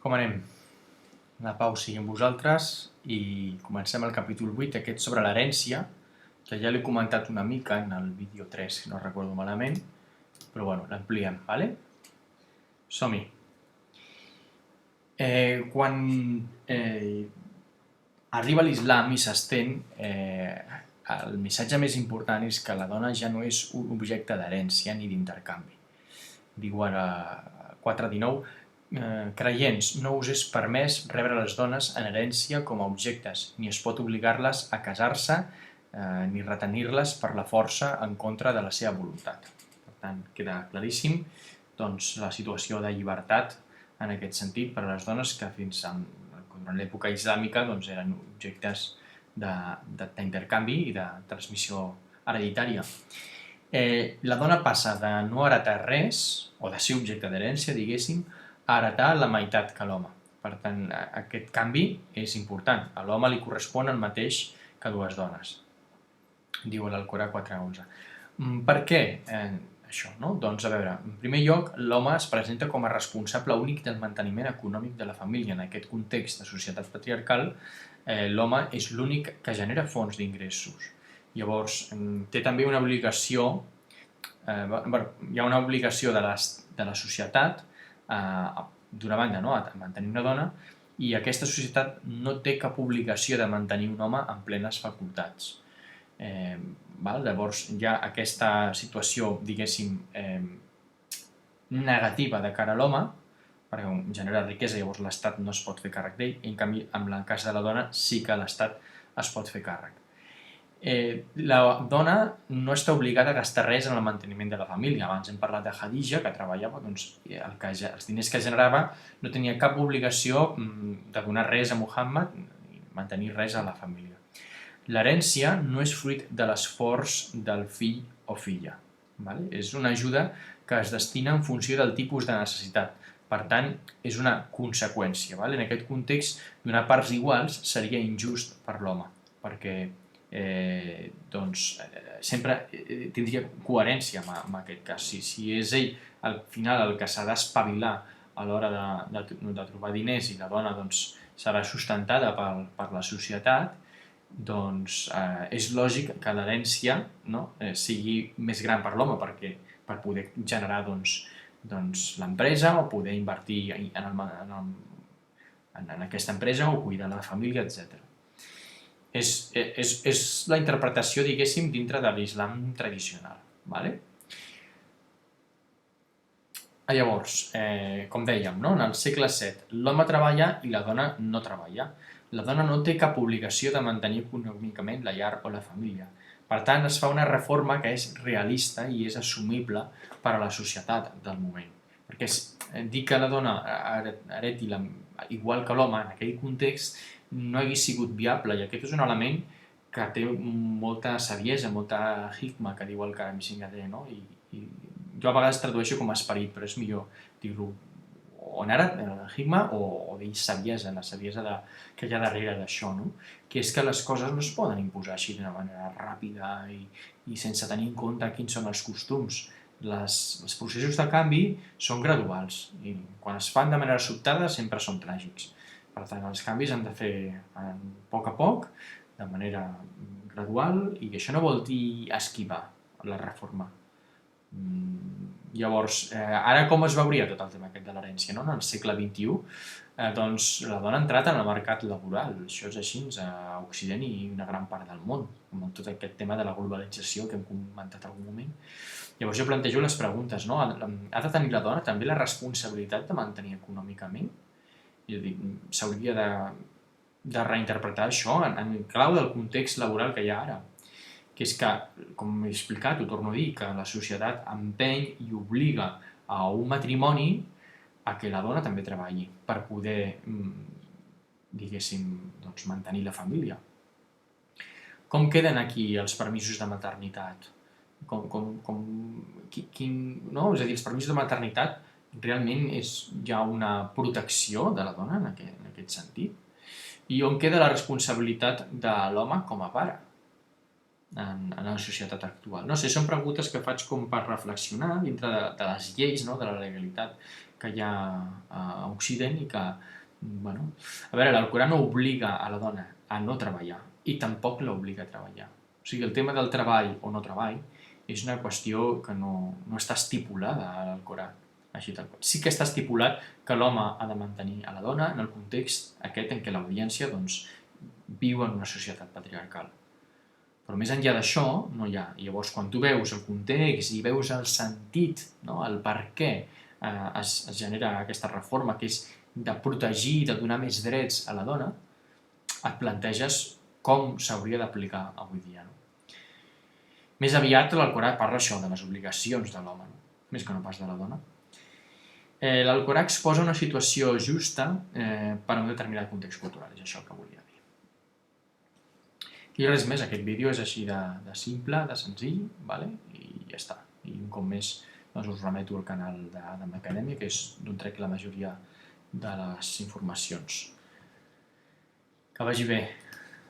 Com anem? La Pau sigui amb vosaltres i comencem el capítol 8, aquest sobre l'herència, que ja l'he comentat una mica en el vídeo 3, si no recordo malament, però bueno, l'ampliem, ¿vale? Som-hi. Quan arriba l'islam i s'estén, el missatge més important és que la dona ja no és un objecte d'herència ni d'intercanvi. Diu ara 4:19, creients, no us és permès rebre les dones en herència com a objectes, ni es pot obligar-les a casar-se ni retenir-les per la força en contra de la seva voluntat. Per tant, queda claríssim doncs, la situació de llibertat en aquest sentit per a les dones que fins durant l'època islàmica doncs, eren objectes d'intercanvi i de transmissió hereditària. La dona passa de no heretar res, o de ser objecte d'herència, diguéssim, a heretar la meitat que l'home. Per tant, aquest canvi és important. A l'home li correspon el mateix que dues dones. Diu l'Alcorà 4:11. Per què això? No? Doncs, a veure, en primer lloc, l'home es presenta com a responsable únic del manteniment econòmic de la família. En aquest context de societat patriarcal, l'home és l'únic que genera fonts d'ingressos. Llavors, té també una obligació, hi ha una obligació de la societat, d'una banda, no? A mantenir una dona, i aquesta societat no té cap obligació de mantenir un home amb plenes facultats. Llavors hi ha aquesta situació, diguéssim, negativa de cara a l'home, perquè genera riquesa, llavors l'Estat no es pot fer càrrec d'ell, i en canvi, en el cas de la dona, sí que l'Estat es pot fer càrrec. La dona no està obligada a gastar res en el manteniment de la família. Abans hem parlat de Khadija, que treballava, doncs els diners que generava no tenia cap obligació de donar res a Muhammad ni mantenir res a la família. L'herència no és fruit de l'esforç del fill o filla. És una ajuda que es destina en funció del tipus de necessitat. Per tant, és una conseqüència. En aquest context, donar parts iguals seria injust per l'home, perquè sempre tindria coherència en aquest cas. Si és ell al final el que s'ha d'espavilar a l'hora de trobar diners i la dona serà sustentada per la societat, doncs és lògic que l'herència sigui més gran per l'home, per poder generar l'empresa o poder invertir en aquesta empresa o cuidar la família, etc. És la interpretació, diguéssim, dintre de l'islam tradicional. Llavors, com dèiem, en el segle VII, l'home treballa i la dona no treballa. La dona no té cap obligació de mantenir econòmicament la llar o la família. Per tant, es fa una reforma que és realista i és assumible per a la societat del moment. Perquè dir que la dona hereti igual que l'home en aquell context no hagués sigut viable, i aquest és un element que té molta saviesa, molta hikma, que diu el Karam Singadeh, no? I jo a vegades tradueixo com a esperit, però és millor dir-lo o hikma o dir saviesa, la saviesa que hi ha darrere d'això, que és que les coses no es poden imposar així d'una manera ràpida i sense tenir en compte quins són els costums. Els processos de canvi són graduals i quan es fan de manera sobtada sempre són tràgics. Per tant, els canvis han de fer a poc, de manera gradual, i això no vol dir esquivar la reforma. Llavors, ara com es veuria tot el tema aquest de l'herència? En el segle XXI, doncs la dona ha entrat en el mercat laboral. Això és així a Occident i una gran part del món, amb tot aquest tema de la globalització que hem comentat en algun moment. Llavors jo plantejo les preguntes, ha de tenir la dona també la responsabilitat de mantenir econòmicament? S'hauria de reinterpretar això en clau del context laboral que hi ha ara, que és que, com he explicat, ho torno a dir, que la societat empeny i obliga a un matrimoni a que la dona també treballi per poder, diguéssim, mantenir la família. Com queden aquí els permisos de maternitat? És a dir, els permisos de maternitat realment hi ha una protecció de la dona en aquest sentit? I on queda la responsabilitat de l'home com a pare en la societat actual? No sé, són preguntes que faig com per reflexionar dintre de les lleis, de la legalitat que hi ha a Occident i que, bueno, a veure, l'Alcorà no obliga a la dona a no treballar i tampoc l'obliga a treballar. O sigui, el tema del treball o no treball és una qüestió que no està estipulada a l'Alcorà. Així tal qual. Sí que està estipulat que l'home ha de mantenir a la dona en el context aquest en què l'audiència viu en una societat patriarcal. Però més enllà d'això no hi ha. I llavors, quan tu veus el context i veus el sentit, el per què es genera aquesta reforma, que és de protegir, de donar més drets a la dona, et planteges com s'hauria d'aplicar avui dia. Més aviat l'Alcorà parla això, de les obligacions de l'home, més que no pas de la dona. L'Alcorà exposa una situació justa per a un determinat context cultural, és això el que volia dir. I res més, aquest vídeo és així de simple, de senzill, i ja està. I un cop més us remeto al canal d'Adam Acadèmia, que és d'on trec la majoria de les informacions. Que vagi bé.